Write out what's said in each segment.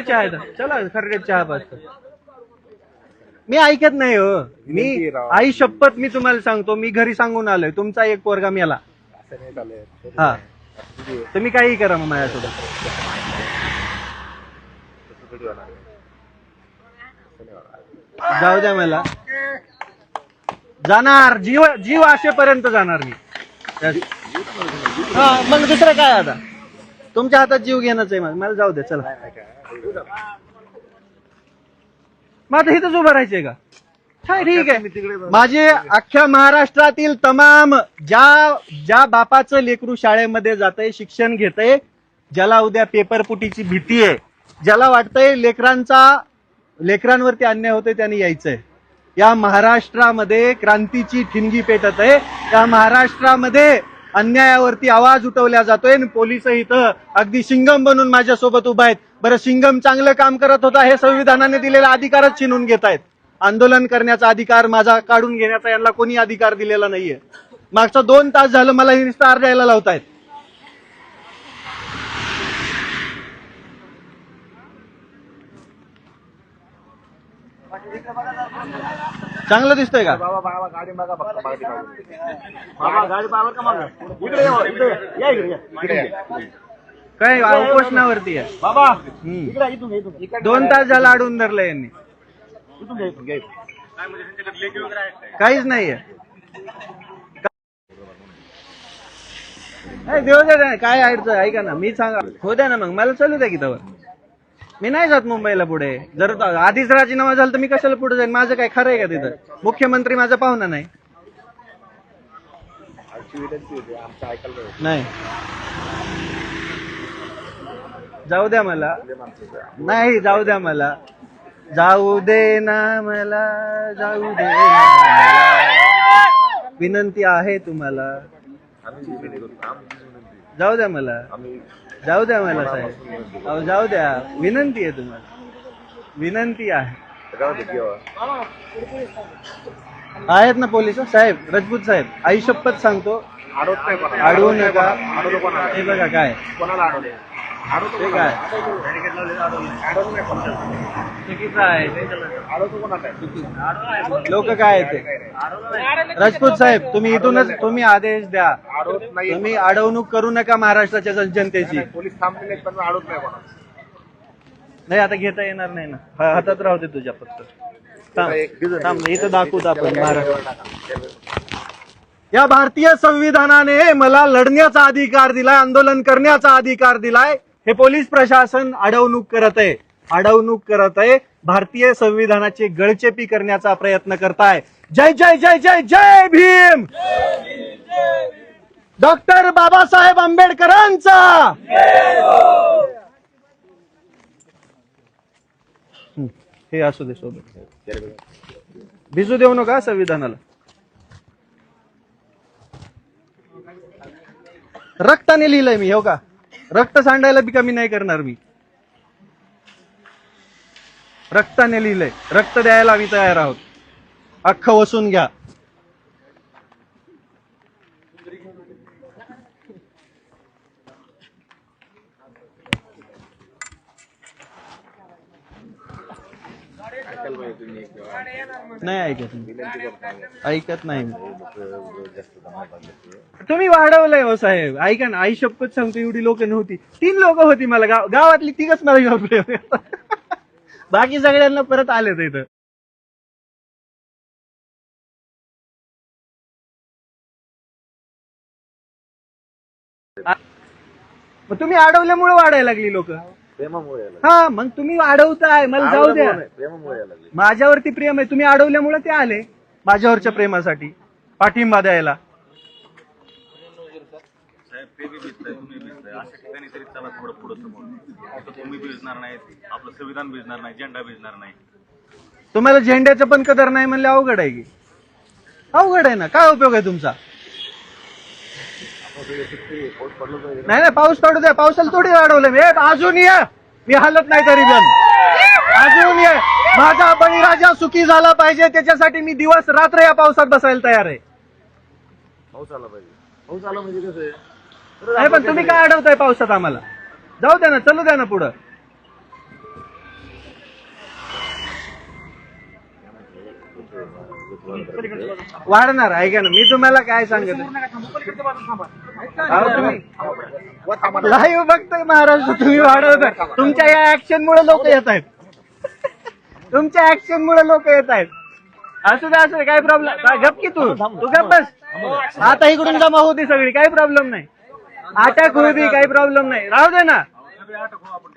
चहा चला खरगट चहा पाजतो. मी ऐकत नाही हो. मी आई शपथ मी तुम्हाला सांगतो, मी घरी सांगून आलोय तुमचा एक पोरगा मेला. हा तुम्ही काही करा मग माझ्यासोबत. जाऊ द्या मला. जाणार जीव जीव असेपर्यंत जाणार मी. हा मग दुसरं काय आता तुमच्या हातात जीव घेणंच आहे. मला जाऊ द्या चला. मग आता इथंच उभं राहायचंय का? ठीक आहे. माझे अख्ख्या महाराष्ट्रातील तमाम ज्या बापाचं लेकरू शाळेमध्ये जातंय, शिक्षण घेतंय, ज्याला उद्या पेपर फुटीची भीती आहे, ज्याला वाटतंय लेकरांवरती अन्याय होतोय, त्यांनी यायचंय. या महाराष्ट्रामध्ये क्रांतीची ठिणगी पेटत आहे. या महाराष्ट्रामध्ये अन्यायावरती आवाज उठवला जातोय. पोलिस इथं अगदी सिंगम बनून माझ्यासोबत उभा आहेत. बरं सिंगम चांगलं काम करत होता हे संविधानाने दिलेला अधिकारच छिनून घेत आहेत. आंदोलन करण्याचा अधिकार माझा काढून घेण्याचा यांना कोणी अधिकार दिलेला नाहीये. मागचा 2 तास झालं मला निस्तार द्यायला लावतायत. चांगलं दिसतंय का? काय उपोषणावरती आहे बाबा. 2 तास झाला अडवून धरलं यांनी. काहीच नाहीये. देऊ द्या काय अडचण. ऐका ना मी सांगा हो द्या ना मग मला चालू द्या की तवर. मी नाही जात मुंबईला पुढे. जर आधीच राजीनामा झाला तर मी कशाला पुढे जाईन? माझं काय खरं आहे का तिथं? मुख्यमंत्री माझा पाहुणा नाही. नाही जाऊ द्या मला. नाही जाऊ द्या मला. जाऊ दे ना मला. जाऊ दे विनंती आहे तुम्हाला. जाऊ द्या मला. जाऊ द्या मला साहेब. अहो जाऊ द्या. विनंती आहे तुम्हाला. विनंती आहे. आहेत ना पोलीस साहेब. राजपूत साहेब आई शपथ सांगतो अडवू नका. हे बघा काय काय चुकीचं आहे. लोक काय ते राजपूत साहेब तुम्ही इथूनच तुम्ही आदेश द्या. तुम्ही अडवणूक करू नका महाराष्ट्राच्या जनतेची. पोलीस थांबलेले पण अडवत नाही कोणा. नाही आता घेता येणार नाही ना. हातात राहू दे तुझ्या फक्त. थांब इथं दाखवत आपण महाराष्ट्र. या भारतीय संविधानाने मला लढण्याचा अधिकार दिलाय, आंदोलन करण्याचा अधिकार दिलाय. हे पोलीस प्रशासन अडवणूक करत आहे. अडवणूक करत आहे. भारतीय संविधानाची गळचेपी करण्याचा प्रयत्न करताय. जय जय जय जय जय भीम. डॉक्टर बाबासाहेब आंबेडकरांचा. हे असू दे सोबत. भिजू देऊ नका संविधानाला. रक्ताने लिहिलंय मी. हो का रक्त सांडायला बी कमी नाही करणार मी. रक्ताने लिहिलंय. रक्त द्यायला आम्ही तयार आहोत. अख्खं वसून घ्या. नाही ऐकत. ऐकत नाही. तुम्ही वाढवलंय हो साहेब. ऐका ना आई शपथ सांगतो एवढी लोक नव्हती. 3 लोक होती मला गावातली 3च मला घेऊन. बाकी सगळ्यांना परत आले इथं. मग तुम्ही अडवल्यामुळे वाढायला लागली लोक. हा मग तुम्ही अडवताय. मला जाऊ द्या. माझ्यावरती प्रेम आहे. तुम्ही अडवल्यामुळे ते आले माझ्यावरच्या प्रेमासाठी पाठिंबा द्यायला. आपलं संविधान भिजणार नाही, झेंडा भिजणार नाही. तुम्हाला झेंड्याचं पण कदर नाही म्हणले अवघड आहे की. अवघड आहे ना. काय उपयोग आहे तुमचा? नाही नाही पाऊस पडू द्या. पावसाला थोडी अडवलं. अजून ये. मी हालत नाही तरी पण अजून ये. माझा बळीराजा सुखी झाला पाहिजे त्याच्यासाठी मी दिवस रात्र या पावसात बसायला तयार आहे. पाऊस आला पाहिजे. पाऊस आला म्हणजे कसं आहे. नाही पण तुम्ही काय अडवताय पावसात आम्हाला? जाऊ द्या ना. चलू द्या ना पुढं. वाढणार ऐका ना, मी तुम्हाला काय सांगत लाईव्ह बघतोय महाराष्ट्र, तुम्ही वाढवताय. तुमच्या या ऍक्शन मुळे लोक येत आहेत. तुमच्या ऍक्शन मुळे लोक येत आहेत. असू दे काय प्रॉब्लेम. गप की तू गप बस. आता इकडून जमा होती सगळी, काही प्रॉब्लेम नाही. अटॅक होऊ दे, काही प्रॉब्लेम नाही. राहू दे ना.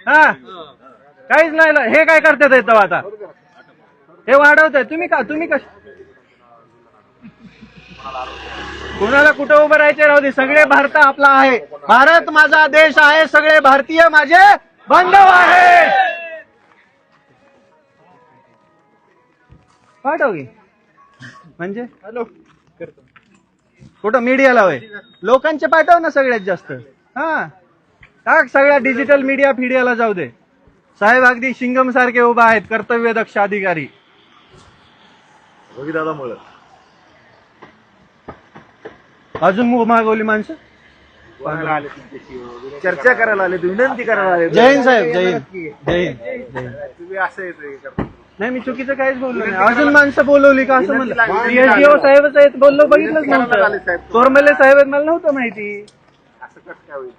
हा काहीच नाही. हे काय करतात येतं आता, हे वाढवताय तुम्ही कश कुणाला कुठं उभं राहायचे राहू दे. सगळे भारत आपला आहे. भारत माझा देश आहे. सगळे भारतीय माझे बांधव आहेत. पाठव की म्हणजे हॅलो कुठं मीडियाला होय, लोकांचे पाठव ना सगळ्यात जास्त. हा टाक सगळ्या डिजिटल मीडिया फिडियाला जाऊ दे. साहेब अगदी शिंगम सारखे उभा आहेत, कर्तव्य दक्ष अधिकारी. दादामुळे अजून मागवली माणसं चर्चा करायला आले, विनंती करायला आले. जय हिंद साहेब, जय हिंद, जय हिंद. तुम्ही असं नाही मी चुकीचं काहीच बोललो नाही. अजून माणसं बोलवली का असं म्हणलं. PSDO साहेबच आहेत बोललो, बघितलंच नव्हतं. चोरमले साहेब आहेत मला नव्हतं माहिती. असं कसं काय होईल.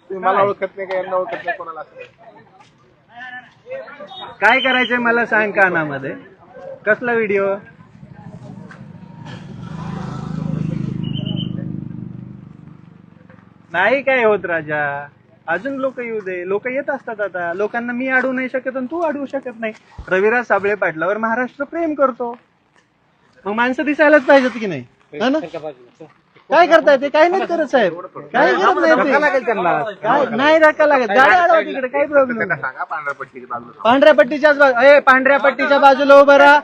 तुम्ही मला ओळखत नाही का, यांना ओळखत नाही, कोणाला असं काय करायचंय मला सांग कानामध्ये. कसला व्हिडिओ. नाही काय होत राजा, अजून लोक येऊ दे. लोक येत असतात. आता लोकांना मी अडवू नाही शकत आणि तू अडवू शकत नाही. रविराज साबळे पाटलावर महाराष्ट्र प्रेम करतो, मग माणसं दिसायलाच पाहिजेत की नाही. है ना. काय करताय ते, काय नाही करत साहेब, काय करत नाही ते. काय नाही धक्का लागत. गाडी अडवा तिकडे, काही प्रॉब्लेम नाही. पांढऱ्या पट्टीच्याच पांढऱ्या पट्टीच्या बाजूला उभं राहा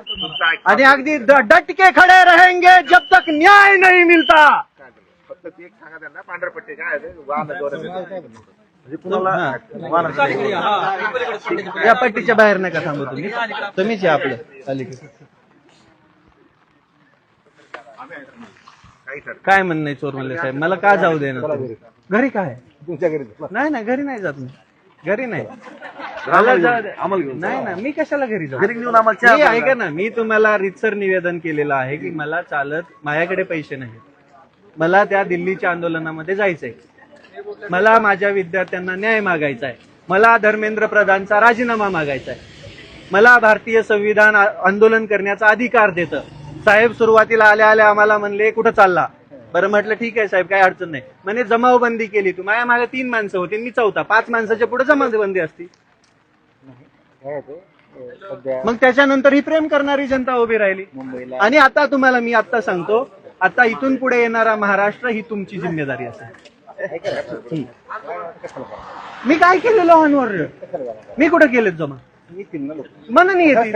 आणि अगदी डटके खडे रहेंगे जब तक न्याय नहीं मिलता. फक्त ते एक सांगा त्यांना, पांढऱ्या पट्टी काय या पट्टीच्या बाहेर नका थांबू तुम्ही. तुम्हीच या आपलं अलीकडे. काय म्हणणं आहे चोरमल्ले साहेब, मला का जाऊ दे ना. घरी काय तुमच्या घरी नाही ना, घरी नाही जात मी. घरी नाही मला जाऊ दे. नाही ना, मी कशाला घरी जाऊ. घरी घेऊन आम्हाला मी ऐका ना, मी तुम्हाला रितसर निवेदन केलेलं आहे की मला चालत, माझ्याकडे पैसे नाही. मला त्या दिल्लीच्या आंदोलनामध्ये जायचंय. मला माझ्या विद्यार्थ्यांना न्याय मागायचा आहे. मला धर्मेंद्र प्रधानचा राजीनामा मागायचा आहे. मला भारतीय संविधान आंदोलन करण्याचा अधिकार देतं. साहेब सुरुवातीला आल्या आम्हाला म्हणले कुठं चालला. बरं म्हटलं ठीक आहे साहेब, काही अडचण नाही. म्हणे जमावबंदी केली तू. माझ्या मागे 3 माणसं होती, मी चौथा. 5 माणसाच्या पुढे जमावबंदी असती. मग त्याच्यानंतर ही प्रेम करणारी जनता उभी राहिली. आणि आता तुम्हाला मी आता सांगतो, आता इथून पुढे येणारा महाराष्ट्र ही तुमची जिम्मेदारी असेल. मी काय केलं लॉ अँड ऑर्डर, मी कुठं केलेत जमा. मनाने येते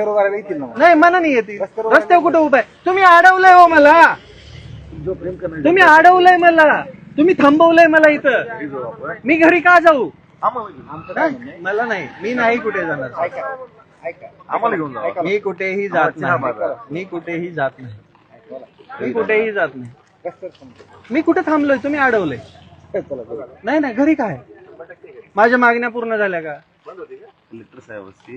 नाही, मनाने येते. रस्त्यावर कुठं उभा आहे. तुम्ही अडवलंय हो मला, तुम्ही अडवलंय मला, तुम्ही थांबवलंय मला इथं. मी घरी का जाऊ. मला नाही, मी नाही कुठे जाणार. आम्हाला घेऊन जा. मी कुठेही जात नाही. मी कुठेही जात नाही. मी कुठेही जात नाही. मी कुठे थांबलोय, तुम्ही अडवलंय. नाही ना, घरी काय. माझ्या मागण्या पूर्ण झाल्या का.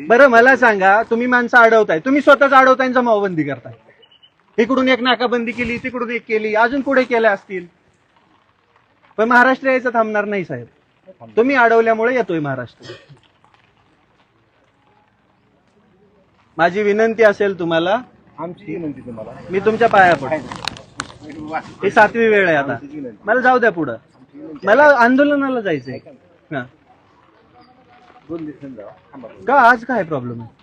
बरं मला सांगा, तुम्ही माणसं अडवताय, तुम्ही स्वतःच अडवताय, जमावबंदी करताय. इकडून एक नाकाबंदी केली, तिकडून एक केली, अजून पुढे केल्या असतील. पण महाराष्ट्र यायचं थांबणार नाही साहेब. तुम्ही अडवल्यामुळे येतोय महाराष्ट्र. माझी विनंती असेल तुम्हाला, आमची विनंती तुम्हाला, मी तुमच्या पाया पडतो. ही 7वी वेळ आहे आता. मला जाऊ द्या पुढं. मला आंदोलनाला जायचंय. का आज काय प्रॉब्लेम आहे.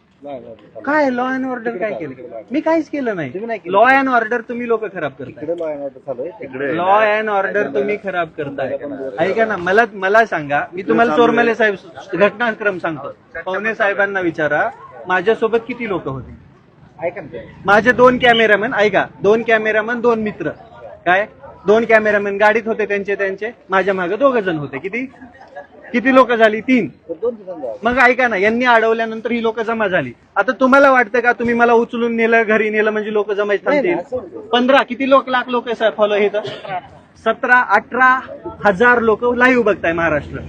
काय लॉ अँड ऑर्डर काय केलं. मी काहीच केलं नाही. लॉ अँड ऑर्डर तुम्ही लोक खराब करताय. लॉ अँड ऑर्डर तुम्ही खराब करताय. ऐका ना, मला सांगा, मी तुम्हाला चोरमले साहेब घटनाक्रम सांगतो. पवने साहेबांना विचारा माझ्यासोबत किती लोक होते. माझे 2 कॅमेरामॅन, ऐका, 2 कॅमेरामॅन, 2 मित्र. काय 2 कॅमेरामॅन गाडीत होते त्यांचे. माझ्या मागे 2 जण होते. किती लोक झाली. 3. मग ऐका ना, यांनी अडवल्यानंतर ही लोक जमा झाली. आता तुम्हाला वाटतं का तुम्ही मला उचलून नेलं, घरी नेलं म्हणजे लोक जमायचं थांबतील. 15 किती लाख लोक फॉलो हे. 17-18 हजार लोक लाईव्ह बघताय महाराष्ट्र.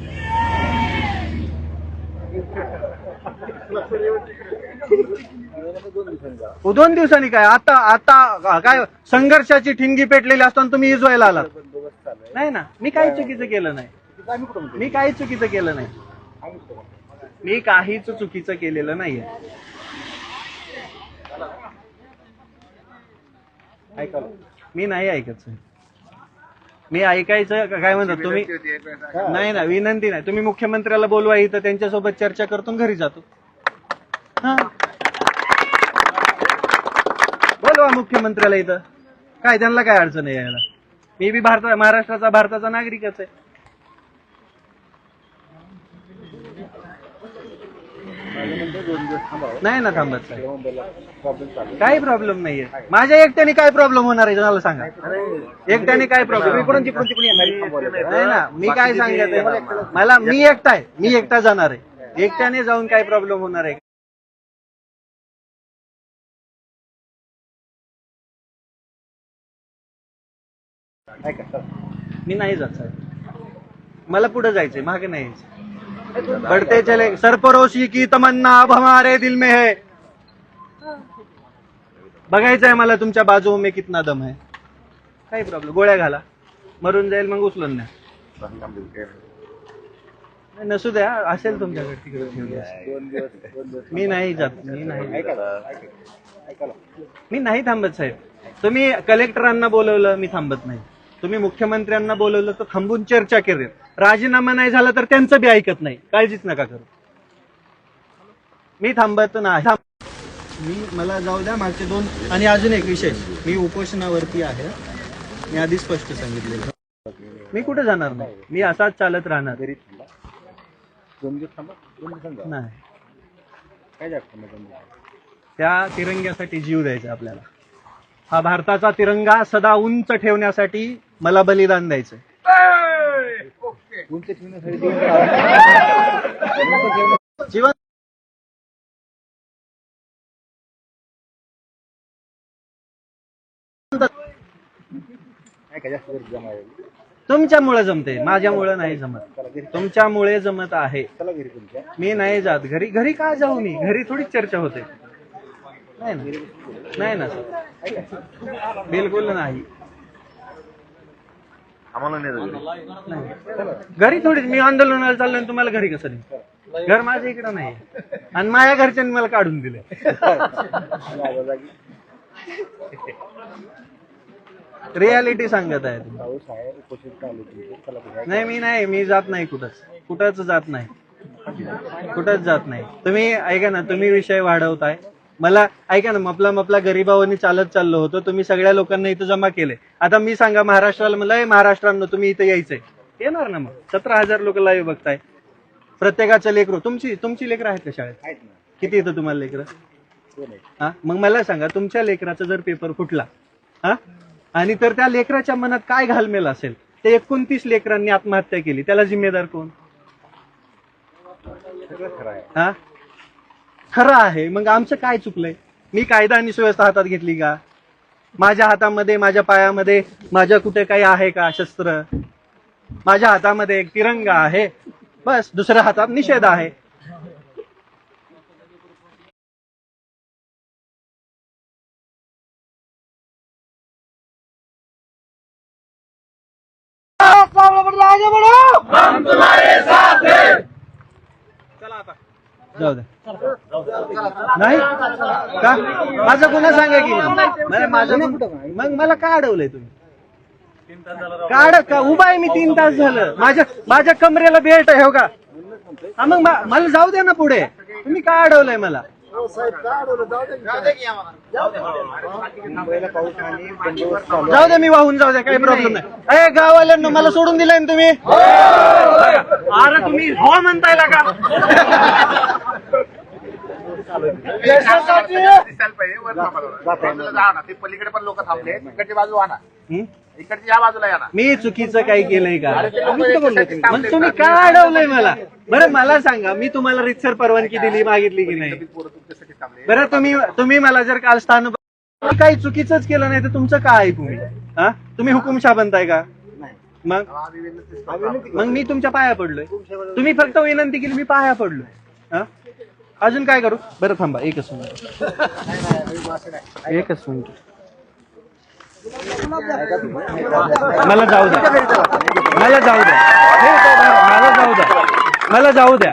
2 दिवसांनी काय? आता आता काय संघर्षाची ठिणगी पेटलेली असताना तुम्ही इजवायला आलात? नाही ना, मी काही चुकीचं केलं नाही. मी काही चुकीचं केलं नाही. मी काहीच चुकीचं केलेलं नाहीये. मी नाही ऐकत साहेब. मी ऐकायचं काय म्हणतात तुम्ही? नाही ना, विनंती नाही. तुम्ही मुख्यमंत्र्याला बोलवा, इथं त्यांच्यासोबत चर्चा करतो घरी जातो. हा, बोलवा मुख्यमंत्र्याला इथं. काय त्यांना काय अडचण आहे यायला? मी बी भारताचा नागरिकच आहे. नाही ना थांबत साहेब, काही प्रॉब्लेम नाहीये. माझ्या एकट्याने काय प्रॉब्लेम होणार आहे मला सांगा? एकट्याने काय प्रॉब्लेम? नाही ना, मी काय सांगत आहे मला, मी एकटा जाणार आहे. एकट्याने जाऊन काय प्रॉब्लेम होणार आहे? मी नाही जात साहेब, मला पुढे जायचंय, मागे नाही यायचं. बढ़ते चले, सरफरोशी की तमन्ना अब हमारे दिल में है. बघायचंय मला तुमच्या बाजू में कितना दम है. काही प्रॉब्लेम, गोळ्या घाला, मरून जाईल मग उचलून न्या. नसू द्या, असेल तुमच्याकडे तिकडे ठेवली. मी नाही जात, मी नाही थांबत साहेब. तुम्ही कलेक्टरांना बोलवलं, मी थांबत नाही. तुम्ही मुख्यमंत्र्यांना बोलवलं तर थांबून चर्चा करेल. राजीनामा नाही झाला तर त्यांचं बी ऐकत नाही. काळजीच नका करू, मी थांबत नाही. मला जाऊ द्या मागचे 2. आणि अजून एक विशेष, मी उपोषणावरती आहे. मी आधी स्पष्ट सांगितलेलं, मी कुठे जाणार नाही. मी असाच चालत राहणार. नाही, त्या तिरंग्यासाठी जीव द्यायचा आपल्याला. हा भारताचा तिरंगा सदा उंच ठेवण्यासाठी मला बलिदान द्यायचंय. जीवन तुमच्यामुळे जमते, माझ्यामुळे नाही जमत. तुमच्यामुळे जमत आहे. मी नाही जात घरी. घरी का जाऊ? मी घरी थोडीच चर्चा होते. नाही ना, नाही ना सर, बिलकुल नाही. घरी थोडीच, मी आंदोलनाला चाललोय, तुम्हाला घरी कसं नाही? घर माझ्या इकडं नाही, आणि माझ्या घरच्यांनी मला काढून दिले. रियालिटी सांगत आहे. नाही, मी जात नाही कुठंच जात नाही. तुम्ही ऐका ना, तुम्ही विषय वाढवताय. मला ऐका ना, मपला गरीबावानी चालत चाललो होतो. तुम्ही सगळ्या लोकांना इथं जमा केले. आता मी सांगा महाराष्ट्राला, मला महाराष्ट्रानं तुम्ही इथं यायचंय, येणार ना? मग 17,000 लोक लाईव्ह बघताय. प्रत्येकाचं लेकरू, तुमची लेकरं आहेत का शाळेत? किती येतं तुम्हाला लेकरं? हा, मग मला सांगा, तुमच्या लेकराचा जर पेपर फुटला, हा, आणि तर त्या लेकराच्या मनात काय घालमेल असेल? ते 29 लेकरांनी आत्महत्या केली, त्याला जिम्मेदार कोण? हा, खरं आहे. मग आमचं काय चुकलंय? मी कायदा आणि सुव्यवस्था हातात घेतली का? माझ्या हातामध्ये, माझ्या पायामध्ये माझ्या कुठे काही आहे का शस्त्र? माझ्या हातामध्ये एक तिरंगा आहे, बस. दुसऱ्या हातात निषेध आहे. चला आता जाऊ द्या. नाही का? माझं पुन्हा सांगा की मग मला का अडवलंय तुम्ही? का उभा आहे मी 3 तास झालं. माझ्या कमरेला बेल्ट आहे हो का? मग मला जाऊ द्या ना पुढे. तुम्ही का अडवलंय मला? जाऊ द्या, मी वाहून जाऊ द्या, काही प्रॉब्लेम नाही. अरे गाववाल्यांना मला सोडून दिलंय ना तुम्ही? अरे तुम्ही हो म्हणताय का? पलीकडे पण लोक थांबले, इकडची बाजू आणा, इकडची या बाजूला या ना. मी चुकीचं काही केलंय का? मग तुम्ही का अडवलंय मला? बरं मला सांगा, मी तुम्हाला रितसर परवानगी दिली, मागितली की नाही? बरं तुम्ही मला जर काल स्थान काही चुकीचंच केलं नाही तर तुमचं काय ऐकू मी? हा, तुम्ही हुकुमशाह बनताय का? मग मी तुमच्या पाया पडलोय. तुम्ही फक्त विनंती केली, मी पाया पडलोय. हा, अजून काय करू? बरं थांबा एकच मिनिट, एकच मिनिट. मला जाऊ द्या, मला जाऊ द्या, मला जाऊ द्या, मला जाऊ द्या,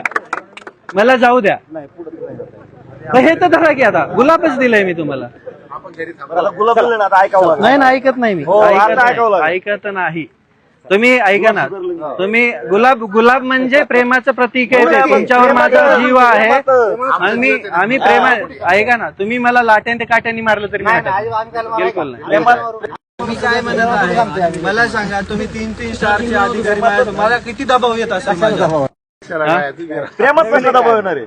मला जाऊ द्या. हे तर धरा की, आता गुलाबच दिलंय मी तुम्हाला. नाही ना, ऐकत नाही मी, ऐकत नाही. तुम्ही ऐका ना, तुम्ही गुलाब म्हणजे प्रेमाचं प्रतीक आहे, तुमच्यावर माझा जीव आहे. आम्ही प्रेमा, ऐका ना, तुम्ही मला लाट्याने काट्याने मारलं तरी बिलकुल नाही. मी काय म्हणत आहे, मला सांगा, तुम्ही 3-3 स्टारचे अधिकारी, मला किती दबाव येत असेल? प्रेमात कसं दबाव येणार आहे?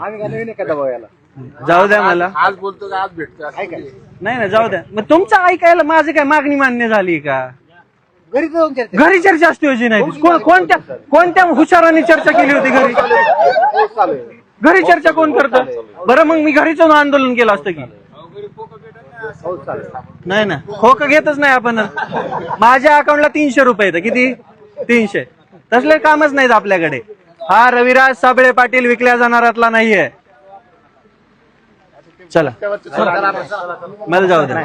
जाऊ द्या मला. आज बोलतो का आज भेटतो? नाही ना, जाऊ द्या. मग तुमचं ऐकायला माझी काय मागणी मान्य झाली का? घरी चर्चा असते होती नाही? कोणत्या हुशाराने चर्चा केली होती घरी? घरी चर्चा कोण करतं? बरं मग मी घरीच आंदोलन केलं असतं की. नाही ना, खोक घेतच नाही आपण. माझ्या अकाउंटला 300 रुपये येतं. किती? 300. तसले कामच नाहीत आपल्याकडे. हा रविराज साबळे पाटील विकल्या जाणारातला नाहीये. चला मला जाऊ द्या.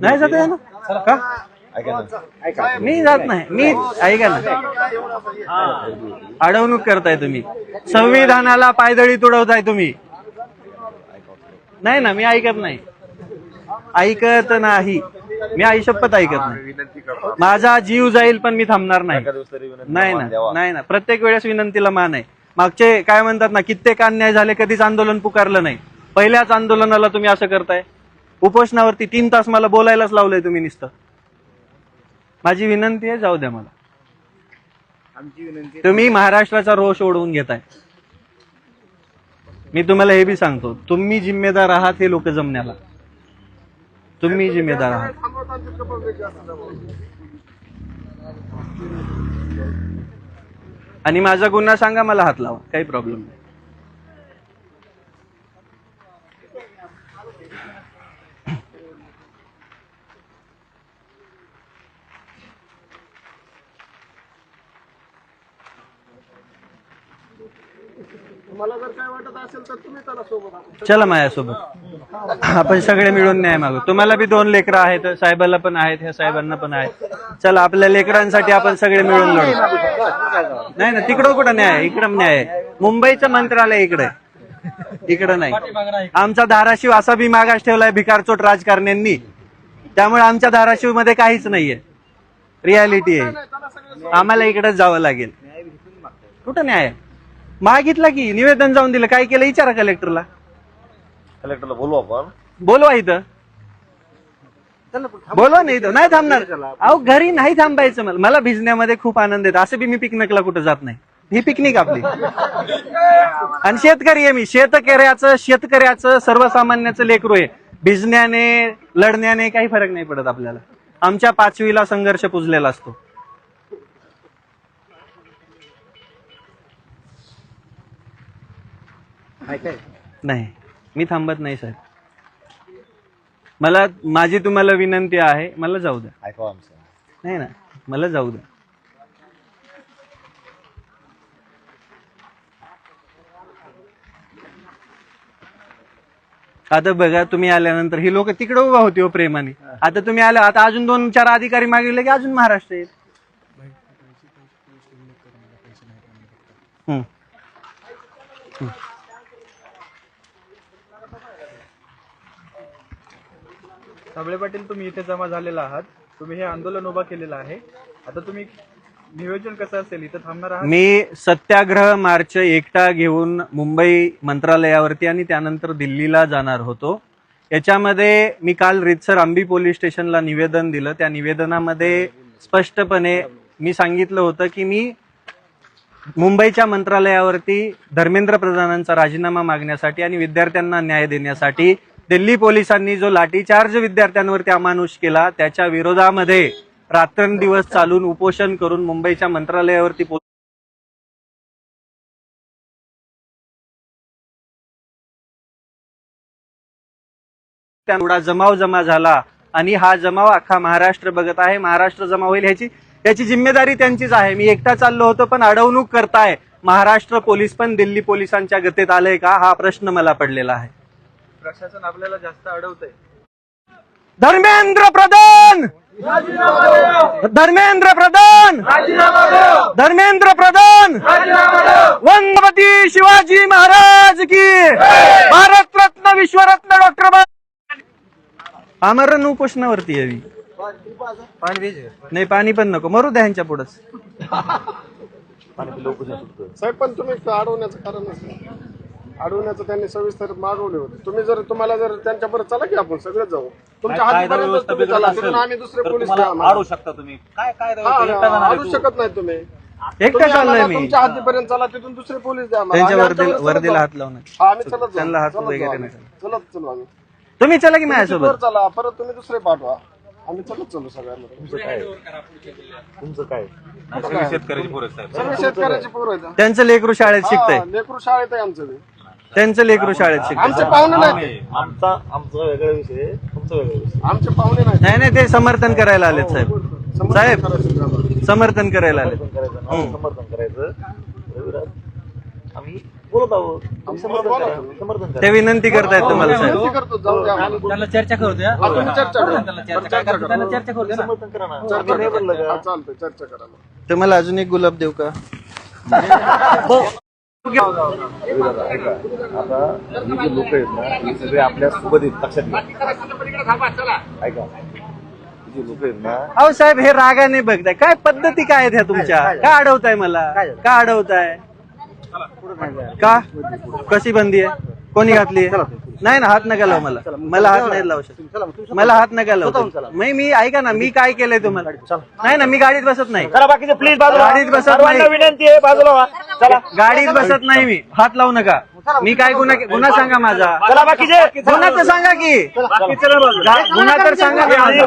नाही जात ना का? मी जात नाही. मी ऐका ना, अडवणूक करताय तुम्ही, संविधानाला पायदळी तुडवताय तुम्ही. नाही ना, मी ऐकत नाही, ऐकत नाही. मी आई शपथ ऐकत नाही. माझा जीव जाईल पण मी थांबणार नाही. नाही ना, नाही ना, प्रत्येक वेळेस विनंतीला मान आहे. मागचे काय म्हणतात ना, कित्येक अन्याय झाले, कधीच आंदोलन पुकारलं नाही. पहिल्याच आंदोलनाला तुम्ही असं करताय. उपोषणावरती 3 तास मला बोलायलाच लावलंय तुम्ही नुसतं. माझी विनंती आहे, जाऊ द्या मला. तुम्ही महाराष्ट्राचा रोष ओढवून घेताय. मी तुम्हाला हे बी सांगतो, तुम्ही जिम्मेदार आहात हे लोक जमण्याला. तुम्ही जिम्मेदार आहात. आणि माझा गुन्हा सांगा, मला हात लावा, काही प्रॉब्लेम नाही. मला जर काय वाटत असेल तर तुम्ही त्याला सोबत. चला माझ्यासोबत, आपण सगळे मिळून न्याय मागू. तुम्हाला बी 2 लेकरं आहेत, साहेबाला पण आहेत, ह्या साहेबांना पण आहेत. चला आपल्या लेकरांसाठी आपण सगळे मिळून लढू. नाही ना, तिकडं कुठं न्याय? इकडं न्याय आहे. मुंबईचं मंत्रालय इकडे, इकडं नाही. आमचा धाराशिव असा बी मागास ठेवलाय भिकारचोट राजकारण्यांनी. त्यामुळे आमच्या धाराशिव मध्ये काहीच नाहीये. रियालिटी आहे. आम्हाला इकडेच जावं लागेल. कुठं न्याय? मागितलं की, निवेदन जाऊन दिलं. काय केलं विचारा कलेक्टरला. कलेक्टरला बोलू आपण. बोलवा इथं, बोलवा नाही इथं. नाही थांबणार. अहो घरी नाही थांबायचं. मला भिजण्यामध्ये खूप आनंद येतो. असं बी मी पिकनिकला कुठं जात नाही. ही पिकनिक आपली. आणि शेतकरी आहे मी. शेतकऱ्याचं सर्वसामान्याचं लेकरू आहे. भिजण्याने लढण्याने काही फरक नाही पडत आपल्याला. आमच्या 5वीला संघर्ष पुजलेला असतो. नाही, मी थांबत नाही साहेब. माझी तुम्हाला विनंती आहे, मला जाऊ द्या. ऐकवा आमचं. नाही ना, मला जाऊ द्या. आता बघा, तुम्ही आल्यानंतर ही लोक तिकडे उभा होती हो प्रेमाने. आता तुम्ही आला, आता अजून 2-4 अधिकारी मागितले की अजून महाराष्ट्र येईल. साबळे पाटील, तुम्ही इथे जमा झालेला आहात. तुम्ही हे आंदोलन उभा केलेलं आहे. आता तुम्ही नियोजन कसं असेल, इथं थांबणार आहात? मी सत्याग्रह मार्च एकटा घेऊन मुंबई मंत्रालयावरती आणि त्यानंतर दिल्लीला जाणार होतो. याच्यामध्ये मी काल रीतसर आंबी पोलीस स्टेशनला निवेदन दिलं. त्या निवेदनामध्ये स्पष्टपणे मी सांगितलं होतं की मी मुंबईच्या मंत्रालयावरती धर्मेंद्र प्रधानांचा राजीनामा मागण्यासाठी आणि विद्यार्थ्यांना न्याय देण्यासाठी दिल्ली पोलिसांनी जो लाठीचार्ज विद्यार्थ्यांवरती अमानुष केला, त्याच्या विरोधामध्ये रात्रंदिवस चालून उपोषण करून मुंबईच्या मंत्रालयावरती एवढा जमाव जमा झाला. आणि हा जमाव अख्खा महाराष्ट्र बघत आहे. महाराष्ट्र जमा होईल याची जिम्मेदारी त्यांचीच आहे. मी एकटा चाललो होतो, पण अडवणूक करताय. महाराष्ट्र पोलीस पण दिल्ली पोलिसांच्या गतीत आलंय का, हा प्रश्न मला पडलेला आहे. प्रशासन आपल्याला जास्त अडवतंय. धर्मेंद्र प्रधान, धर्मेंद्र प्रधान, धर्मेंद्र प्रधान, वंदपती शिवाजी महाराज की, भारत रत्न विश्वरत्न डॉक्टर आमरण उपोषणावरती यावी. नाही पाणी पण नको, मरू द्या ह्यांच्या पुढंच. साहेब पण तुम्ही अडवण्याचं कारण नसतं. अडवण्याचं त्यांनी सविस्तर मागवले होते. तुम्हाला जर त्यांच्याबरोबर चला की आपण सगळेच जाऊ. तुमच्या हातीपर्यंत तुम्ही चला, तिथून आम्ही दुसरे पोलीस आडू शकता तुम्ही. काय काय अडू शकत नाही तुम्ही. एकटा चाललोय मी. तुमच्या हातीपर्यंत चला, तिथून दुसरे पोलीस द्या. त्यांच्या वर्दीला हात लावून आम्ही चलत त्यांना हात वगैरे नाही. चलत चलू आम्ही. तुम्ही चला की माझ्यासोबत. चला, परत तुम्ही दुसरे पाठवा. आम्ही चलत चलू सगळ्यांमध्ये. तुमचं काय सगळे शेतकऱ्याची पोरं साहेब. सगळे शेतकऱ्याची पोरं आहेत. त्यांचं लेकरू शाळेत शिकतंय. लेकरू शाळेत आहे आमचं. त्यांचं लेकरू शाळेत शिकतंय. आमचे पाहुणे नाही. आमचा वेगळा विषय, तुमचा वेगळा विषय. आमचे पाहुणे नाही. नाही नाही, ते समर्थन करायला आलेत साहेब. साहेब समर्थन करायला आले. समर्थन करायचं. आम्ही बोलत आहोत. आम्ही समर्थन करा. ते विनंती करतायत तुम्हाला साहेब. विनंती करतो, जाऊ द्या आम्हाला. त्यांना चर्चा करू द्या. हा, तुम्ही चर्चा करा. त्यांना चर्चा करू द्या ना. समर्थन करा ना. चर्चा करा. हा, चालतंय, चर्चा करा. तुम्हाला अजून एक गुलाब देऊ का? आता ही जी लोक आहेत ना, ही सगळे आपल्या सोबत आहेत. लक्षात घ्या. ऐका, ही जी लोक आहेत ना, अहो साहेब हे रागाने बघताय. काय पद्धती काय आहेत ह्या तुमच्या? का अडवताय मला? का अडवताय? का कशी बंदी आहे? कोणी घातली? नाही ना, हात नका लावू मला. मला हात नाही लावू शकत. मला हात नका लावू. मी ऐका ना, मी काय केलंय तुम्हाला? नाही ना, मी गाडीत बसत नाही. बाकीचे प्लीज गाडीत बसत नाही. विनंती आहे, बाजूला व्हा. चला गाडीत बसत नाही मी. हात लावू नका. मी काय गुन्हा सांगा माझा. चला बाकीचे गुन्हा तर सांगा की. गुन्हा तर सांगा की माझा.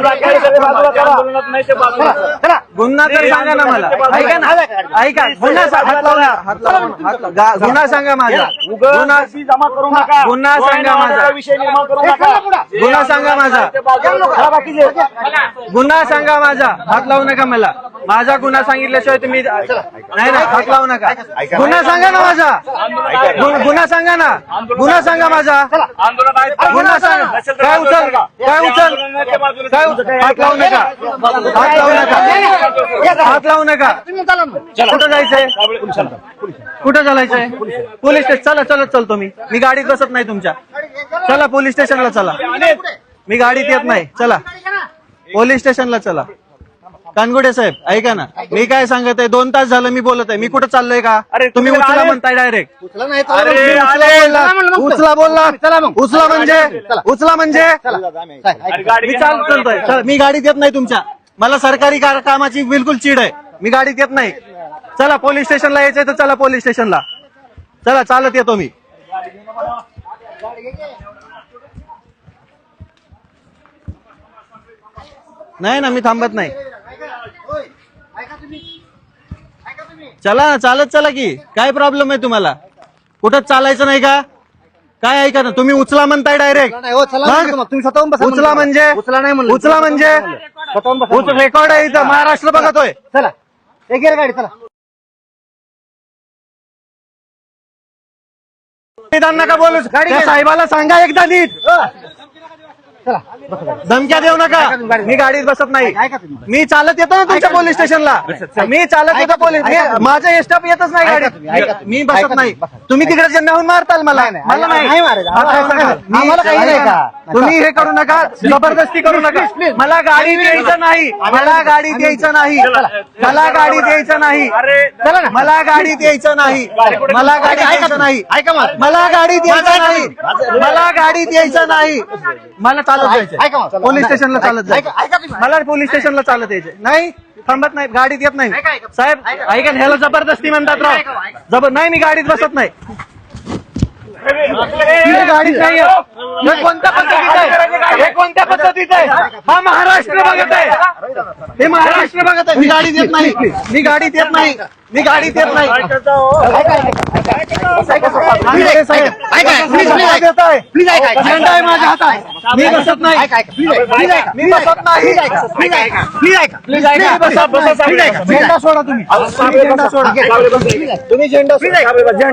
गुन्हा तर सांगा ना मला. ऐका ना, ऐका. गुन्हा हात लावू नका. हात लावू नका. गुन्हा सांगा माझा. जमा करू नका. गुन्हा सांगा माझा. विषय निर्माण करू नका. गुन्हा सांगा माझा. गुन्हा सांगा माझा. हात लावू नका मला. माझा गुन्हा सांगितल्याशिवाय तुम्ही नाही ना, हात लावू नका. गुन्हा सांगा ना माझा. गुन्हा सांगा ना. गुन्हा सांगा माझा. गुन्हा सांगा. काय उचल, काय उचल, काय हात लावू नका. हात लावू नका. हात लावू नका. कुठं जायचंय? कुठं चालायचंय? Police station. चला चलत चलतो मी गाडीत बसत नाही तुमच्या. चला पोलीस स्टेशनला चला. मी गाडीत येत नाही. चला पोलीस स्टेशनला चला. कानगुडे साहेब ऐका ना, मी काय सांगत आहे, 2 तास झालं मी बोलत आहे. मी कुठं चाललोय का? तुम्ही उचला म्हणताय डायरेक्ट. उचला बोलला. उचला म्हणजे मी चालतोय. मी गाडीत येत नाही तुमच्या. मला सरकारी कामाची बिलकुल चीड आहे. मी गाडीत येत नाही. चला पोलीस स्टेशनला यायचंय तर चला पोलीस स्टेशनला. चला चालत येतो मी. नाही ना, मी थांबत नाही. चला ना, चालत चला की. काय प्रॉब्लेम आहे तुम्हाला? कुठंच चालायचं नाही का? काय ऐका ना, तुम्ही उचला म्हणताय डायरेक्ट. उचला म्हणजे उचला म्हणजे रेकॉर्ड आहे इथं. महाराष्ट्र बघतोय. चला गाडी चला. नका बोलू. त्या साहेबाला सांगा एकदा नीट. धमक्या देऊ नका. मी गाडीत बसत नाही. मी चालत येतो ना तुमच्या पोलीस स्टेशनला. मी चालत येतो पोलीस. माझा स्टाफ येतच नाही गाडीत. मी बसत नाही. तुम्ही तिकडे जन्माहून मारताल मला. मला नाही. तुम्ही हे करू नका. जबरदस्ती करू नका. मला गाडी द्यायचं नाही. मला गाडी द्यायचं नाही. मला गाडी द्यायचं नाही. मला गाडी द्यायचं नाही. मला गाडी द्यायचं नाही. मला गाडी द्यायचं नाही. मला गाडी द्यायचं नाही. मला चालत जायचंय. पोलीस स्टेशनला चालत जायचं. मला पोलीस स्टेशनला चालत यायचंय. नाही थांबत नाही. गाडीत येत नाही. साहेब ऐका, ह्याला जबरदस्ती म्हणतात राव. नाही मी गाडीत बसत नाही. गाडीत नाही. हे कोणत्या पद्धतीत आहे? हे कोणत्या पद्धतीत आहे? हा महाराष्ट्र बघत आहे. हे महाराष्ट्र बघत आहे. मी गाडीत येत नाही. मी गाडीत येत नाही. मी गाडीत येत नाही. झेंडा आहे माझ्या हातात. मी बसत नाही. मी बसत नाही. झेंडा सोडा तुम्ही. झेंडा सोडा. तुम्ही झेंडा सोडा.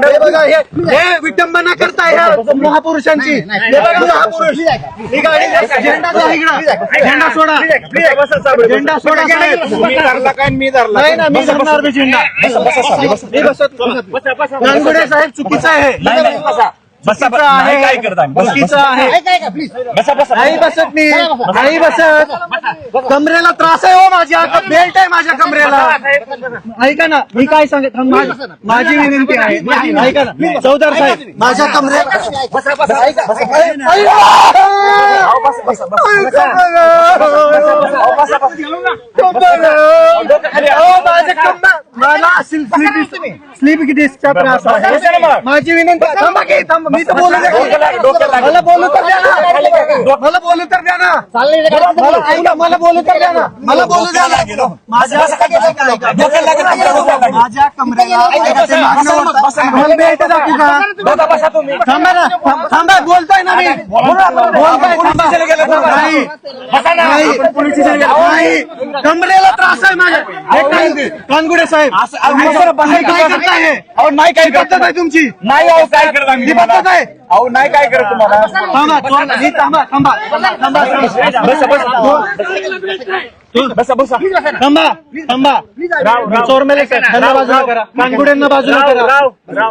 हे बघा, हे विटंबना करताय ह्या महापुरुषांची. हे बघा महापुरुष. ही गाडी झेंडा द्या इकडं. झेंडा सोडा. झेंडा सोडा साहेब. मी धरला नाही ना, मी धरणार बी झेंडा. मी बसत गानगुडे साहेब चुकीचं आहे. चुकीचं आहे. चुकीचं आहे. नाही बसत मी. नाही बसत. कमरेला त्रास आहे हो माझ्या. बेल्ट आहे माझ्या कमरेला. ऐका ना, मी काय सांगत माझी विनंती आहे. ऐका ना चौधर साहेब, माझ्या कमरेला मला स्लीप डिस्कचा त्रास आहे. माझी विनंती. थांबा की, थांबा. मी तर बोलू द्या. मला बोलू तर द्या ना. मला बोलू तर द्या ना. मला बोलू तर द्या ना. मला बोलू द्या ना. माझ्या कमरेला बेल्ट दाखवू का? थांबा ना. थांबा. बोलताय ना मी. बोलताय. नाही. कमरेला त्रास आहे माझ्या. कानगुडे साहेब, काय करताय? नाही काय पद्धत आहे तुमची. नाही अहो काय करत आम्ही ही पद्धत आहे. अहो नाही काय करत तुम्हाला थांबा. थांबा. चोरमेले त्यांना बाजूला करा. कानगुड्यांना बाजूला करा.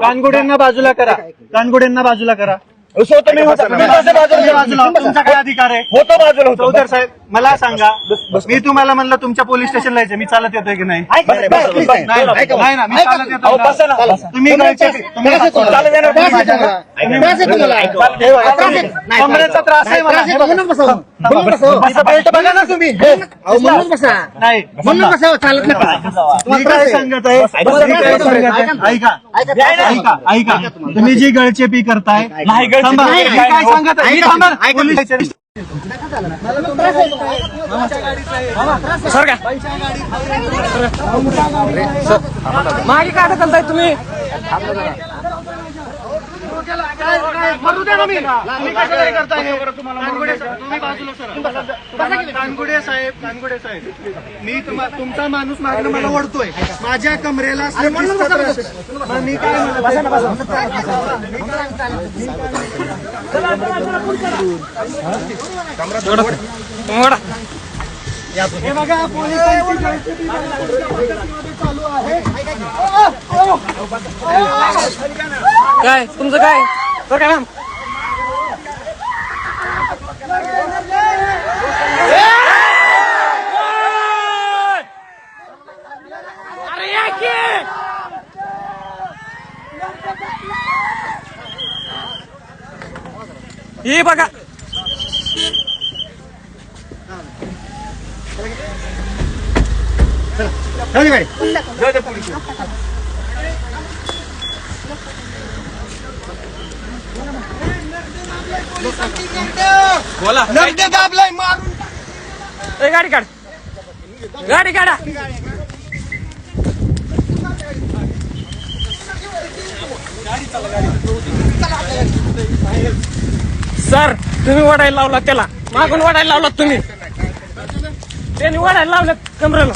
कानगुड्यांना बाजूला करा. कानगुड्यांना बाजूला करा. तुमचा काय अधिकार आहे? होतो बाजूला होतो चौधर साहेब, मला सांगा, मी तुम्हाला म्हणलं तुमच्या पोलीस स्टेशनला यायचं, मी चालत येतोय की नाही? नाही ना, मी चालत येतोय ना. तुम्ही कमरेचा त्रास आहे मला. बेल्ट बघा ना तुम्ही. नाही मी काय सांगत आहे, ऐका. तुम्ही जी गळचेपी करताय, थांबा. मी काय सांगत आहे, पोलीस मागे काय ढकलताय तुम्ही? मरू द्या ना मी. तुम्ही कशाला करताय हे? तुम्ही बाजूला सरा. कानगुडे साहेब, मी तुमचा माणूस मागणं मला ओढतोय. माझ्या कमरेला मी काय हे बघा, पोलिसांची चालू आहे. काय तुमचं काय? सर काय मॅम? ही बघा, बोला. लगदे दाबलाय मारून. गाडी काढ. गाडी काढा. सर तुम्ही वाढायला लावला त्याला. मागून वाढायला लावलात तुम्ही. त्यांनी वाढायला लावलं कमरेला.